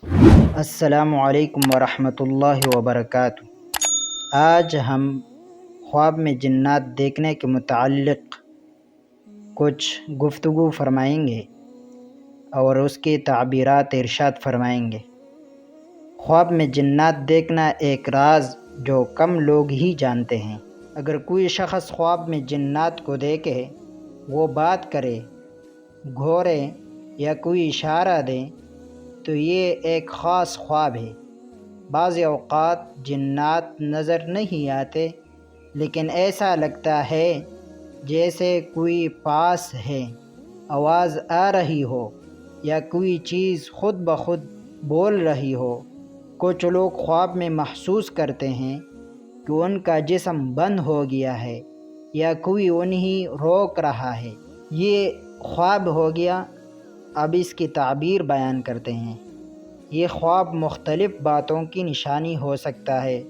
السلام علیکم ورحمۃ اللہ وبرکاتہ۔ آج ہم خواب میں جنات دیکھنے کے متعلق کچھ گفتگو فرمائیں گے اور اس کی تعبیرات ارشاد فرمائیں گے۔ خواب میں جنات دیکھنا ایک راز جو کم لوگ ہی جانتے ہیں۔ اگر کوئی شخص خواب میں جنات کو دیکھے، وہ بات کرے، گھورے یا کوئی اشارہ دے تو یہ ایک خاص خواب ہے۔ بعض اوقات جنات نظر نہیں آتے، لیکن ایسا لگتا ہے جیسے کوئی پاس ہے، آواز آ رہی ہو یا کوئی چیز خود بخود بول رہی ہو۔ کچھ لوگ خواب میں محسوس کرتے ہیں کہ ان کا جسم بند ہو گیا ہے یا کوئی انہیں روک رہا ہے۔ یہ خواب ہو گیا۔ اب اس کی تعبیر بیان کرتے ہیں۔ یہ خواب مختلف باتوں کی نشانی ہو سکتا ہے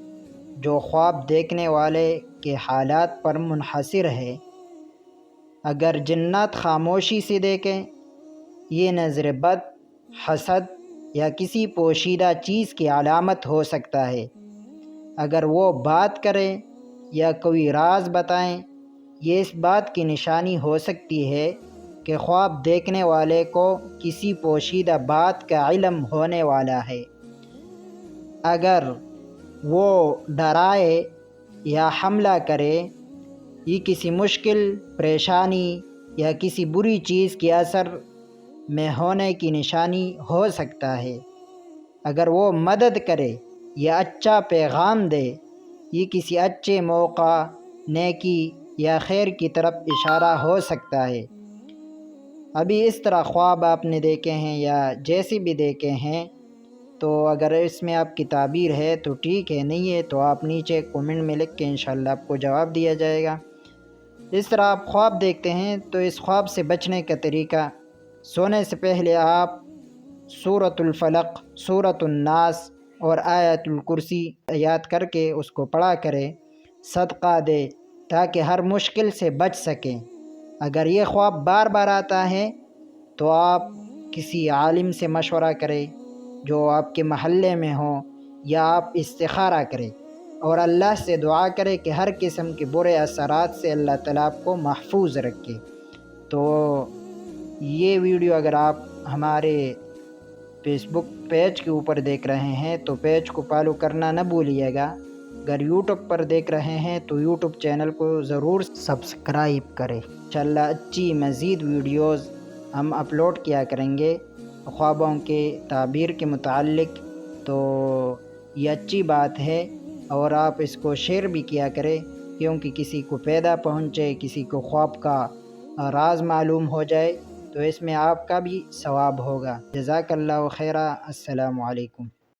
جو خواب دیکھنے والے کے حالات پر منحصر ہے۔ اگر جنات خاموشی سے دیکھیں، یہ نظر بد، حسد یا کسی پوشیدہ چیز کی علامت ہو سکتا ہے۔ اگر وہ بات کریں یا کوئی راز بتائیں، یہ اس بات کی نشانی ہو سکتی ہے کہ خواب دیکھنے والے کو کسی پوشیدہ بات کا علم ہونے والا ہے۔ اگر وہ ڈرائے یا حملہ کرے، یہ کسی مشکل، پریشانی یا کسی بری چیز کے اثر میں ہونے کی نشانی ہو سکتا ہے۔ اگر وہ مدد کرے یا اچھا پیغام دے، یہ کسی اچھے موقع، نیکی یا خیر کی طرف اشارہ ہو سکتا ہے۔ ابھی اس طرح خواب آپ نے دیکھے ہیں یا جیسے بھی دیکھے ہیں، تو اگر اس میں آپ کی تعبیر ہے تو ٹھیک ہے، نہیں ہے تو آپ نیچے کومنٹ میں لکھ کے انشاءاللہ آپ کو جواب دیا جائے گا۔ اس طرح آپ خواب دیکھتے ہیں تو اس خواب سے بچنے کا طریقہ، سونے سے پہلے آپ سورۃ الفلق، سورۃ الناس اور آیت الکرسی یاد کر کے اس کو پڑھا کریں، صدقہ دے تاکہ ہر مشکل سے بچ سکیں۔ اگر یہ خواب بار بار آتا ہے تو آپ کسی عالم سے مشورہ کریں جو آپ کے محلے میں ہوں، یا آپ استخارہ کریں اور اللہ سے دعا کریں کہ ہر قسم کے برے اثرات سے اللہ تعالیٰ آپ کو محفوظ رکھے۔ تو یہ ویڈیو اگر آپ ہمارے فیس بک پیج کے اوپر دیکھ رہے ہیں تو پیج کو فالو کرنا نہ بھولیے گا۔ اگر یوٹیوب پر دیکھ رہے ہیں تو یوٹیوب چینل کو ضرور سبسکرائب کریں۔ انشاءاللہ اچھی مزید ویڈیوز ہم اپلوڈ کیا کریں گے خوابوں کے تعبیر کے متعلق، تو یہ اچھی بات ہے اور آپ اس کو شیئر بھی کیا کریں کیونکہ کسی کو فائدہ پہنچے، کسی کو خواب کا راز معلوم ہو جائے تو اس میں آپ کا بھی ثواب ہوگا۔ جزاک اللہ خیرہ۔ السلام علیکم۔